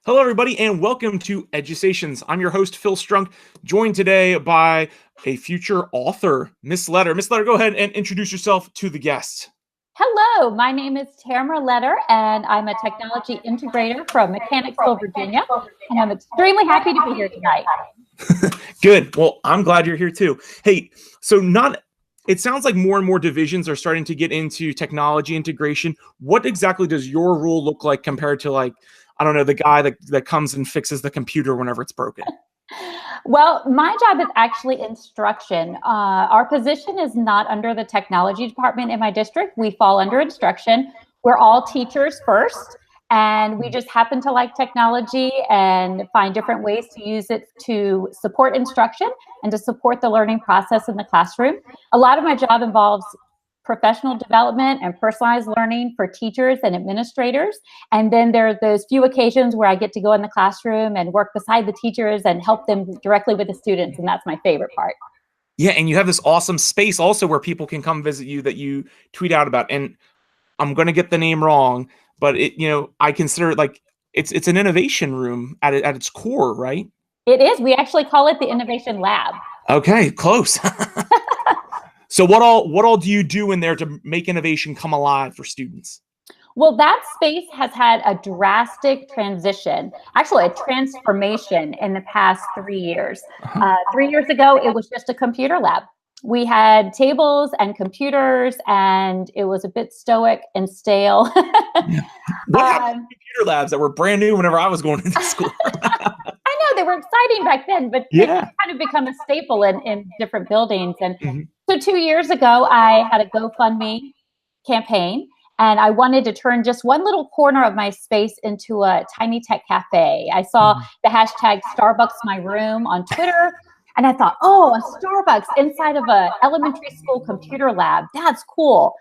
Hello, everybody, and welcome to Edusations. I'm your host, Phil Strunk, joined today by a future author, Miss Letter. Miss Letter, go ahead and introduce yourself to the guests. Hello, my name is Tamara Letter, and I'm a technology integrator from Mechanicsville, Virginia, and I'm extremely happy to be here tonight. Good. Well, I'm glad you're here too. Hey, it sounds like more and more divisions are starting to get into technology integration. What exactly does your role look like compared to, like, I don't know, the guy that comes and fixes the computer whenever it's broken? Well, my job is actually instruction. Our position is not under the technology department in my district. We fall under instruction. We're all teachers first, and we just happen to like technology and find different ways to use it to support instruction and to support the learning process in the classroom. A lot of my job involves professional development and personalized learning for teachers and administrators. And then there are those few occasions where I get to go in the classroom and work beside the teachers and help them directly with the students. And that's my favorite part. Yeah, and you have this awesome space also where people can come visit you that you tweet out about. And I'm going to get the name wrong, but I consider it like it's an innovation room at its core, right? It is. We actually call it the Innovation Lab. Okay, close. So what all do you do in there to make innovation come alive for students? Well, that space has had a drastic transition, actually a transformation in the past 3 years. 3 years ago, it was just a computer lab. We had tables and computers, and it was a bit stoic and stale. What happened to computer labs that were brand new whenever I was going into school? I know they were exciting back then, but they kind of become a staple in different buildings. And so 2 years ago, I had a GoFundMe campaign, and I wanted to turn just one little corner of my space into a tiny tech cafe. I saw the hashtag Starbucks My Room on Twitter, and I thought, oh, a Starbucks inside of an elementary school computer lab. That's cool.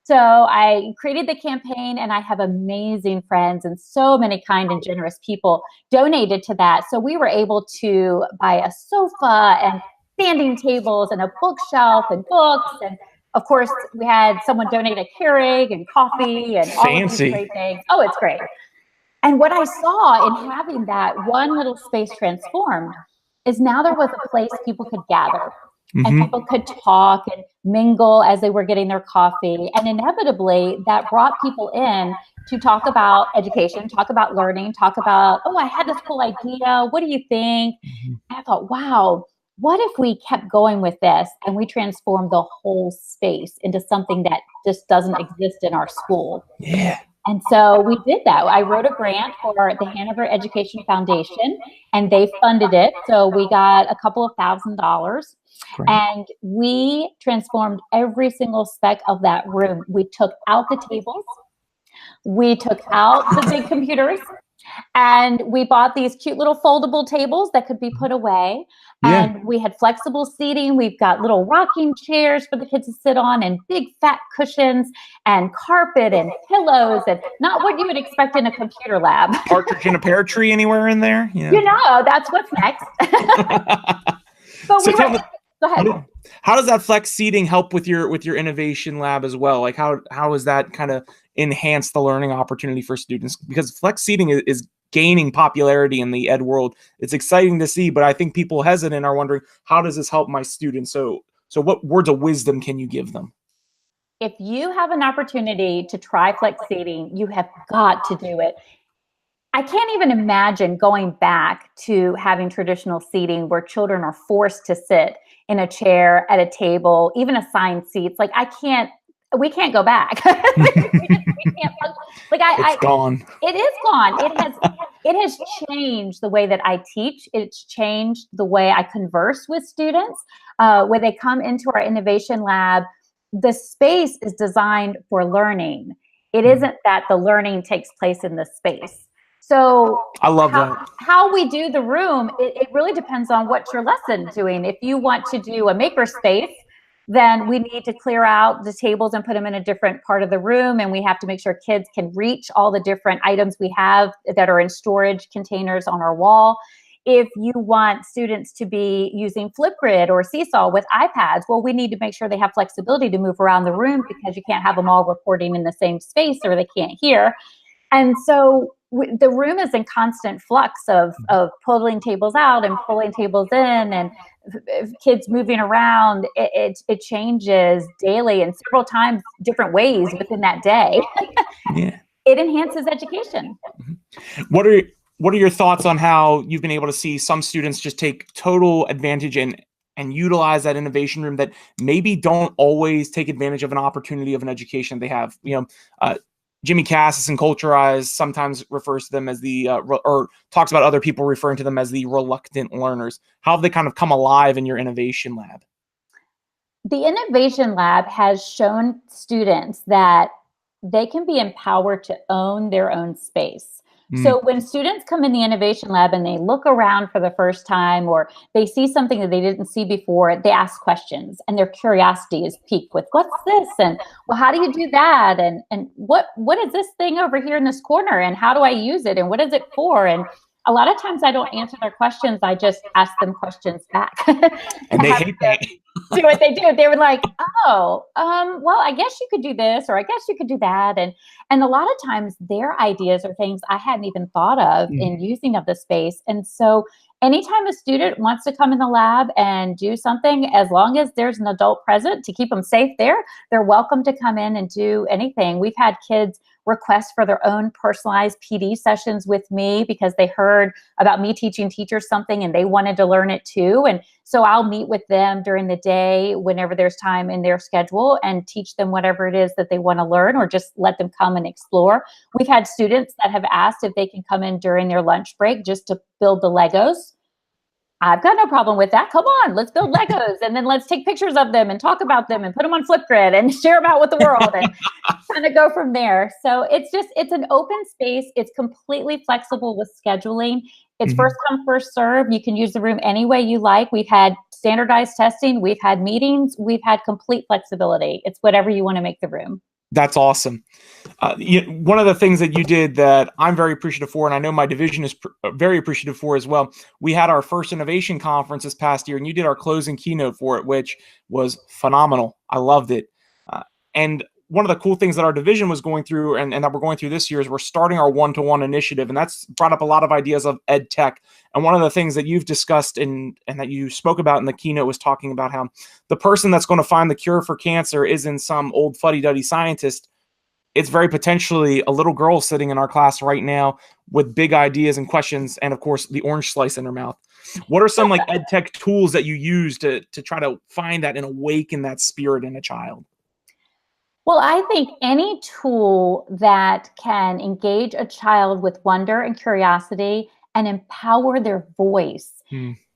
So I created the campaign, and I have amazing friends, and so many kind and generous people donated to that. So we were able to buy a sofa and standing tables and a bookshelf and books. And of course, we had someone donate a Keurig and coffee and all of these great things. Oh, it's great. And what I saw in having that one little space transformed is now there was a place people could gather. And people could talk and mingle as they were getting their coffee. And inevitably, that brought people in to talk about education, talk about learning, talk about, oh, I had this cool idea. What do you think? And I thought, wow, what if we kept going with this and we transformed the whole space into something that just doesn't exist in our school? Yeah. And so we did that. I wrote a grant for the Hanover Education Foundation, and they funded it. So we got a couple of $1,000s. And we transformed every single speck of that room. We took out the tables. We took out the big computers. And we bought these cute little foldable tables that could be put away. And we had flexible seating. We've got little rocking chairs for the kids to sit on, and big fat cushions and carpet and pillows, and not what you would expect in a computer lab. Partridge in a pear tree anywhere in there? Yeah. You know, that's what's next. But so go ahead. How does that flex seating help with your innovation lab as well? Like how is that kind of enhance the learning opportunity for students? Because flex seating is gaining popularity in the ed world. It's exciting to see, but I think people hesitant are wondering, how does this help my students? So what words of wisdom can you give them? If you have an opportunity to try flex seating, you have got to do it. I can't even imagine going back to having traditional seating where children are forced to sit in a chair at a table, even assigned seats. Like we can't go back. we can't, it's gone. It is gone. It has changed the way that I teach. It's changed the way I converse with students. When they come into our innovation lab, the space is designed for learning. It isn't that the learning takes place in the space. So I love that. How we do the room, it really depends on what your lesson's doing. If you want to do a maker space, then we need to clear out the tables and put them in a different part of the room. And we have to make sure kids can reach all the different items we have that are in storage containers on our wall. If you want students to be using Flipgrid or Seesaw with iPads, well, we need to make sure they have flexibility to move around the room, because you can't have them all recording in the same space or they can't hear. And so the room is in constant flux of pulling tables out and pulling tables in, and kids moving around. It changes daily and several times different ways within that day. Yeah. It enhances education. What are your thoughts on how you've been able to see some students just take total advantage and utilize that innovation room that maybe don't always take advantage of an opportunity of an education they have? Jimmy Cassis in Culturize sometimes refers to them as or talks about other people referring to them as the reluctant learners. How have they kind of come alive in your innovation lab? The innovation lab has shown students that they can be empowered to own their own space. So when students come in the innovation lab and they look around for the first time, or they see something that they didn't see before, they ask questions and their curiosity is piqued with, what's this? And well, how do you do that? And what is this thing over here in this corner? And how do I use it? And what is it for? And a lot of times I don't answer their questions. I just ask them questions back. And they hate that. Do what they do. They were like, well, I guess you could do this, or I guess you could do that. And a lot of times their ideas are things I hadn't even thought of in using of the space. And so anytime a student wants to come in the lab and do something, as long as there's an adult present to keep them safe there, they're welcome to come in and do anything. We've had kids request for their own personalized PD sessions with me because they heard about me teaching teachers something and they wanted to learn it too. And so I'll meet with them during the day whenever there's time in their schedule and teach them whatever it is that they want to learn, or just let them come and explore. We've had students that have asked if they can come in during their lunch break just to build the Legos. I've got no problem with that. Come on, let's build Legos, and then let's take pictures of them and talk about them and put them on Flipgrid and share them out with the world and kind of go from there. So it's an open space. It's completely flexible with scheduling. It's first come, first serve. You can use the room any way you like. We've had standardized testing. We've had meetings. We've had complete flexibility. It's whatever you want to make the room. That's awesome. One of the things that you did that I'm very appreciative for, and I know my division is very appreciative for as well, we had our first innovation conference this past year, and you did our closing keynote for it, which was phenomenal. I loved it. And one of the cool things that our division was going through and that we're going through this year is we're starting our one-to-one initiative, and that's brought up a lot of ideas of ed tech. And one of the things that you've discussed and that you spoke about in the keynote was talking about how the person that's going to find the cure for cancer isn't some old fuddy-duddy scientist. It's very potentially a little girl sitting in our class right now with big ideas and questions, and of course the orange slice in her mouth. What are some like ed tech tools that you use to try to find that and awaken that spirit in a child? Well, I think any tool that can engage a child with wonder and curiosity and empower their voice.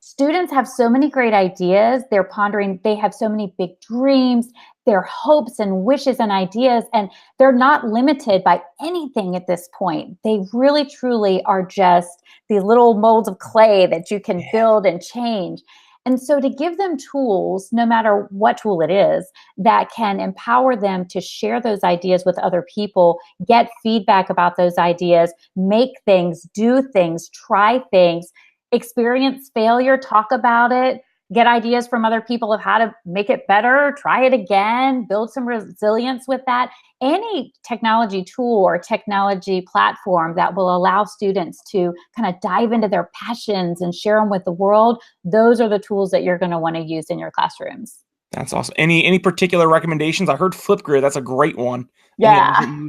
Students have so many great ideas. They're pondering, they have so many big dreams, their hopes and wishes and ideas, and they're not limited by anything at this point. They really, truly are just these little molds of clay that you can build and change. And so to give them tools, no matter what tool it is, that can empower them to share those ideas with other people, get feedback about those ideas, make things, do things, try things, experience failure, talk about it, get ideas from other people of how to make it better, try it again, build some resilience with that. Any technology tool or technology platform that will allow students to kind of dive into their passions and share them with the world, those are the tools that you're going to want to use in your classrooms. That's awesome. Any particular recommendations? I heard Flipgrid. That's a great one. Yeah.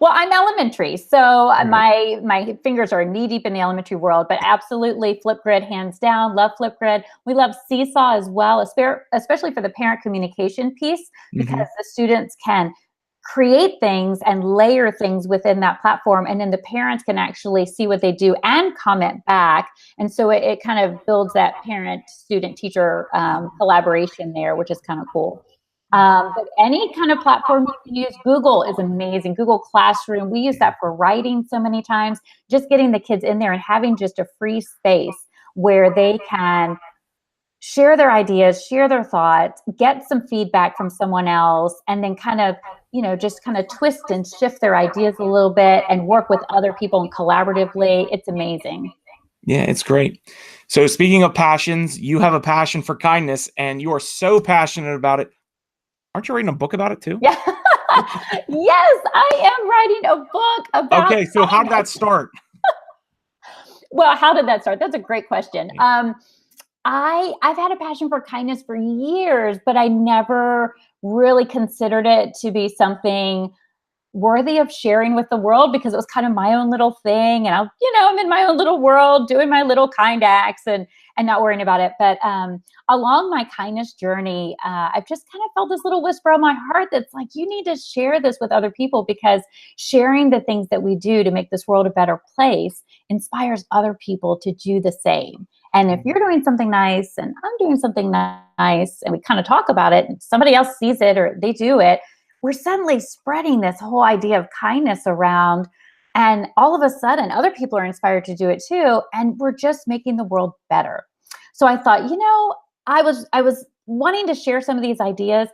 Well, I'm elementary, so my fingers are knee deep in the elementary world, but absolutely Flipgrid, hands down. Love Flipgrid. We love Seesaw as well, especially for the parent communication piece, because the students can create things and layer things within that platform, and then the parents can actually see what they do and comment back. And so it kind of builds that parent, student, teacher collaboration there, which is kind of cool. But any kind of platform you can use. Google is amazing. Google Classroom. We use that for writing so many times. Just getting the kids in there and having just a free space where they can share their ideas, share their thoughts, get some feedback from someone else, and then kind of, just kind of twist and shift their ideas a little bit and work with other people and collaboratively. It's amazing. Yeah, it's great. So speaking of passions, you have a passion for kindness, and you are so passionate about it. Aren't you writing a book about it too? Yeah. Yes, I am writing a book about Okay, so how did that start? Well, how did that start? That's a great question. I've had a passion for kindness for years, but I never really considered it to be something worthy of sharing with the world because it was kind of my own little thing. And I'm in my own little world doing my little kind acts and not worrying about it. But along my kindness journey, I've just kind of felt this little whisper on my heart that's like, you need to share this with other people because sharing the things that we do to make this world a better place inspires other people to do the same. And if you're doing something nice and I'm doing something nice and we kind of talk about it and somebody else sees it or they do it, we're suddenly spreading this whole idea of kindness around. And all of a sudden, other people are inspired to do it too. And we're just making the world better. So I thought, I was wanting to share some of these ideas.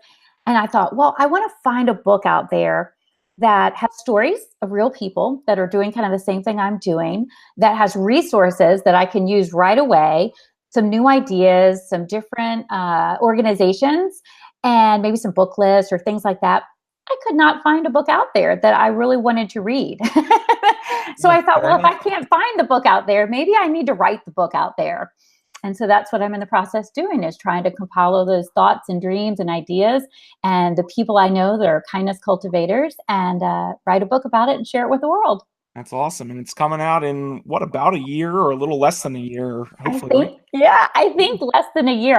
And I thought, well, I want to find a book out there that has stories of real people that are doing kind of the same thing I'm doing, that has resources that I can use right away, some new ideas, some different organizations, and maybe some book lists or things like that. I could not find a book out there that I really wanted to read. So I thought, well, if I can't find the book out there, maybe I need to write the book out there. And so that's what I'm in the process doing, is trying to compile all those thoughts and dreams and ideas and the people I know that are kindness cultivators and write a book about it and share it with the world. That's awesome. And it's coming out in about a year or a little less than a year, hopefully. I think less than a year.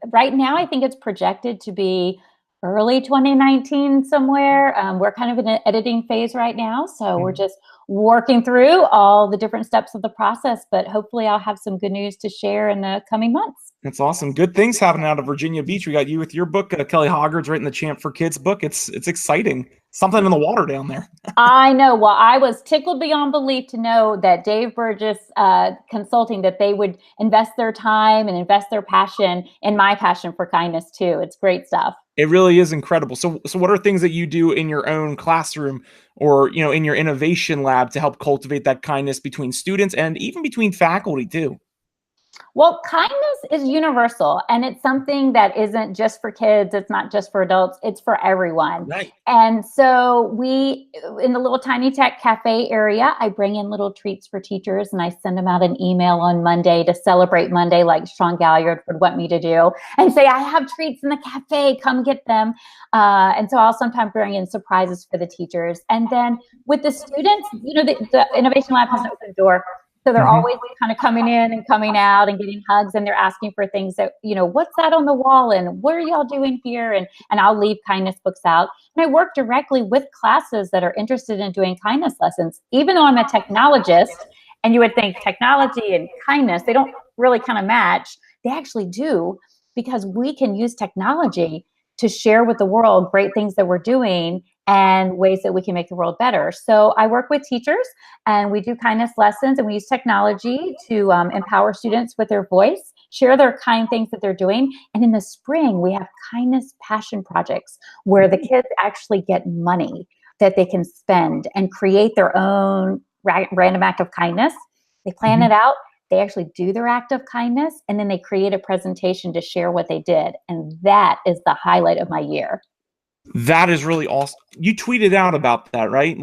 Right now, I think it's projected to be early 2019 somewhere. We're kind of in an editing phase right now. So we're just working through all the different steps of the process, but hopefully I'll have some good news to share in the coming months. That's awesome. Good things happening out of Virginia Beach. We got you with your book, Kelly Hoggard's writing the Champ for Kids book. It's exciting. Something in the water down there. I know. Well, I was tickled beyond belief to know that Dave Burgess Consulting, that they would invest their time and invest their passion in my passion for kindness too. It's great stuff. It really is incredible. So what are things that you do in your own classroom or, in your innovation lab to help cultivate that kindness between students and even between faculty too? Well, kindness is universal, and it's something that isn't just for kids. It's not just for adults. It's for everyone. Right. And so we, in the little tiny tech cafe area, I bring in little treats for teachers, and I send them out an email on Monday to celebrate Monday, like Sean Galliard would want me to do, and say, I have treats in the cafe, come get them. And so I'll sometimes bring in surprises for the teachers. And then with the students, the Innovation Lab has an open door. So they're always kind of coming in and coming out and getting hugs, and they're asking for things that, what's that on the wall and what are y'all doing here? And I'll leave kindness books out. And I work directly with classes that are interested in doing kindness lessons. Even though I'm a technologist, and you would think technology and kindness, they don't really kind of match. They actually do, because we can use technology to share with the world great things that we're doing and ways that we can make the world better. So I work with teachers, and we do kindness lessons, and we use technology to empower students with their voice, share their kind things that they're doing. And in the spring, we have kindness passion projects where the kids actually get money that they can spend and create their own random act of kindness. They plan it out. They actually do their act of kindness, and then they create a presentation to share what they did. And that is the highlight of my year. That is really awesome. You tweeted out about that, right?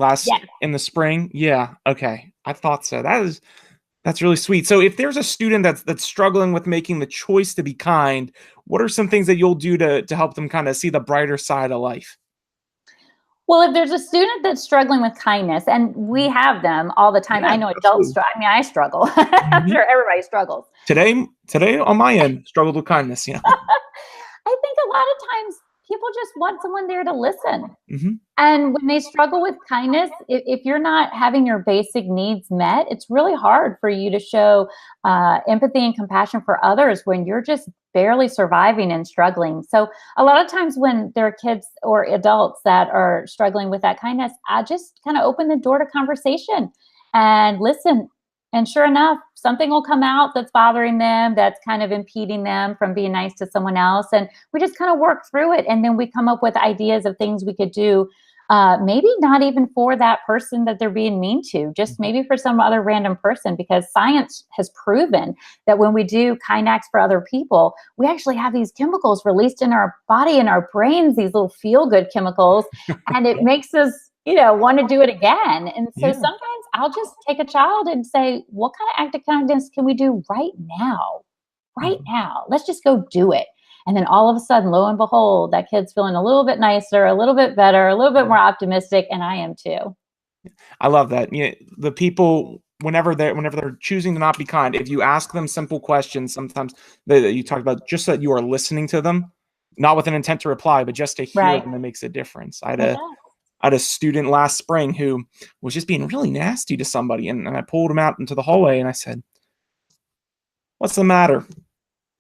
In the spring? Yeah. Okay. I thought so. That's really sweet. So if there's a student that's struggling with making the choice to be kind, what are some things that you'll do to help them kind of see the brighter side of life? Well, if there's a student that's struggling with kindness, and we have them all the time. I know adults I struggle. I'm sure everybody struggles. Today on my end, struggled with kindness. I think a lot of times people just want someone there to listen. And when they struggle with kindness, if you're not having your basic needs met, it's really hard for you to show empathy and compassion for others when you're just barely surviving and struggling. So a lot of times when there are kids or adults that are struggling with that kindness, I just kind of open the door to conversation and listen. And sure enough, something will come out that's bothering them, that's kind of impeding them from being nice to someone else. And we just kind of work through it. And then we come up with ideas of things we could do, maybe not even for that person that they're being mean to, just maybe for some other random person, because science has proven that when we do kind acts for other people, we actually have these chemicals released in our body and our brains, these little feel-good chemicals, and it makes us want to do it again. And so Yeah. sometimes I'll just take a child and say, what kind of act of kindness can we do right now? Right now. Let's just go do it. And then all of a sudden, lo and behold, that kid's feeling a little bit nicer, a little bit better, a little bit more optimistic, and I am too. I love that. The people, whenever they're choosing to not be kind, if you ask them simple questions, sometimes that you talked about, just that you are listening to them, not with an intent to reply, but just to hear them, it makes a difference. I had a student last spring who was just being really nasty to somebody, and I pulled him out into the hallway and I said, "What's the matter?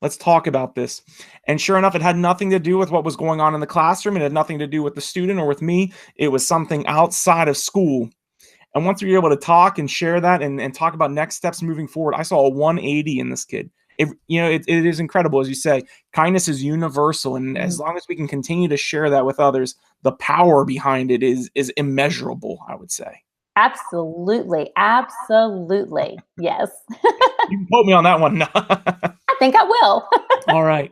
Let's talk about this." And sure enough, it had nothing to do with what was going on in the classroom. It had nothing to do with the student or with me. It was something outside of school. And once we were able to talk and share that and talk about next steps moving forward, I saw a 180 in this kid. It is incredible. As you say, kindness is universal. And as long as we can continue to share that with others, the power behind it is immeasurable, I would say. Absolutely. Absolutely. Yes. You can quote me on that one. I think I will. All right.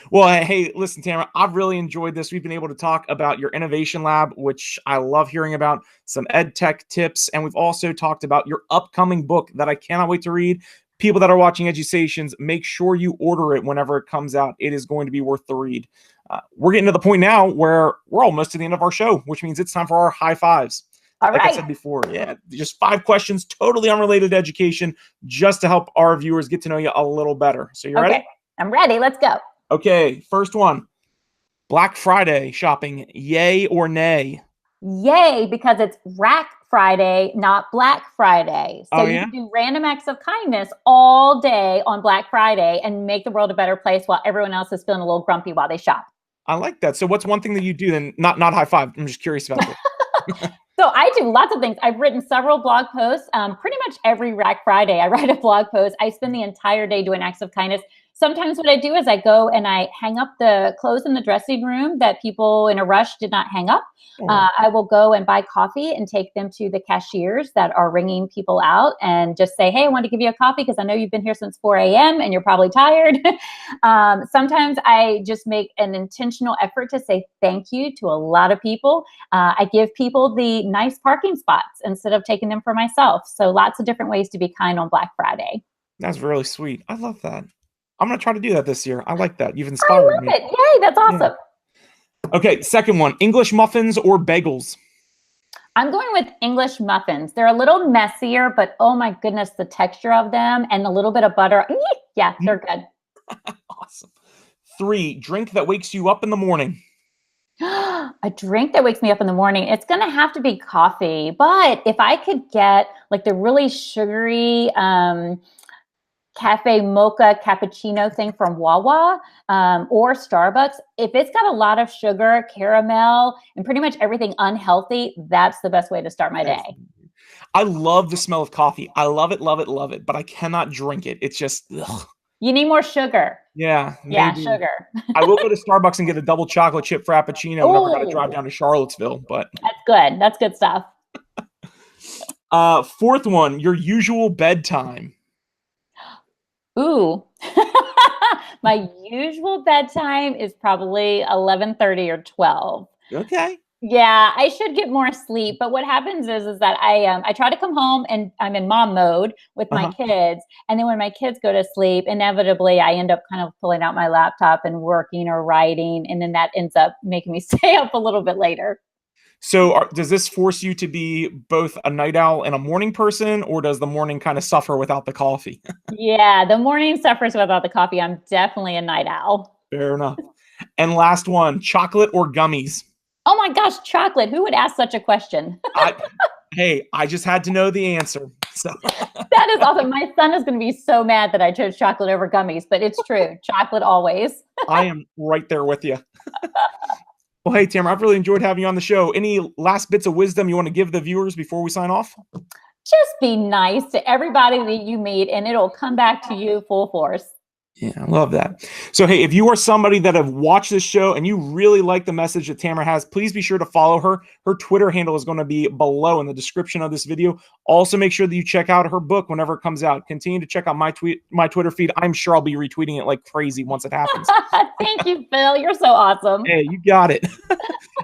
Well, hey, listen, Tamara, I've really enjoyed this. We've been able to talk about your innovation lab, which I love hearing about, some ed tech tips, and we've also talked about your upcoming book that I cannot wait to read. People that are watching Edusations, make sure you order it whenever it comes out. It is going to be worth the read. We're getting to the point now where we're almost to the end of our show, which means it's time for our high fives. All like right. I said before, just 5 questions, totally unrelated to education, just to help our viewers get to know you a little better. So you ready? I'm ready. Let's go. Okay, first one. Black Friday shopping, yay or nay? Yay, because it's Rack Friday, not Black Friday. So you can do random acts of kindness all day on Black Friday and make the world a better place while everyone else is feeling a little grumpy while they shop. I like that. So what's one thing that you do then? Not high five. I'm just curious about this. So I do lots of things. I've written several blog posts. Pretty much every Rack Friday, I write a blog post. I spend the entire day doing acts of kindness. Sometimes what I do is I go and I hang up the clothes in the dressing room that people in a rush did not hang up. I will go and buy coffee and take them to the cashiers that are ringing people out and just say, hey, I want to give you a coffee because I know you've been here since 4 a.m. and you're probably tired. Sometimes I just make an intentional effort to say thank you to a lot of people. I give people the nice parking spots instead of taking them for myself. So lots of different ways to be kind on Black Friday. That's really sweet. I love that. I'm going to try to do that this year. I like that. You've inspired me. It. Yay, that's awesome. Yeah. Okay, second one, English muffins or bagels? I'm going with English muffins. They're a little messier, but oh my goodness, the texture of them and a little bit of butter. Yeah, they're good. Awesome. 3, drink that wakes you up in the morning. A drink that wakes me up in the morning. It's going to have to be coffee. But if I could get like the really sugary cafe mocha cappuccino thing from Wawa or Starbucks, if it's got a lot of sugar, caramel, and pretty much everything unhealthy, that's the best way to start my day. I love the smell of coffee. I love it, love it, love it, but I cannot drink it. It's just, ugh. You need more sugar. Yeah. Yeah, sugar. I will go to Starbucks and get a double chocolate chip frappuccino whenever I got to drive down to Charlottesville, but. That's good. That's good stuff. Fourth one, your usual bedtime. Ooh, my usual bedtime is probably 11:30 or 12. Okay. Yeah, I should get more sleep. But what happens is that I try to come home and I'm in mom mode with my kids. And then when my kids go to sleep, inevitably I end up kind of pulling out my laptop and working or writing. And then that ends up making me stay up a little bit later. So does this force you to be both a night owl and a morning person, or does the morning kind of suffer without the coffee? Yeah, the morning suffers without the coffee. I'm definitely a night owl. Fair enough. And last one, chocolate or gummies? Oh my gosh, chocolate. Who would ask such a question? I just had to know the answer. So. That is awesome. My son is going to be so mad that I chose chocolate over gummies, but it's true. Chocolate always. I am right there with you. Well, hey, Tamara, I've really enjoyed having you on the show. Any last bits of wisdom you want to give the viewers before we sign off? Just be nice to everybody that you meet, and it'll come back to you full force. Yeah, I love that. So, hey, if you are somebody that have watched this show and you really like the message that Tamara has, please be sure to follow her. Her Twitter handle is going to be below in the description of this video. Also, make sure that you check out her book whenever it comes out. Continue to check out my Twitter feed. I'm sure I'll be retweeting it like crazy once it happens. Thank you, Phil. You're so awesome. Hey, you got it.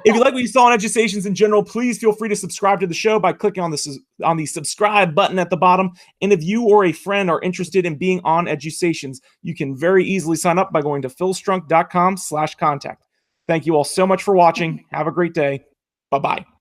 If you like what you saw on Edusations in general, please feel free to subscribe to the show by clicking on the subscribe button at the bottom. And if you or a friend are interested in being on Edusations, you can very easily sign up by going to philstrunk.com/contact. Thank you all so much for watching. Have a great day. Bye-bye.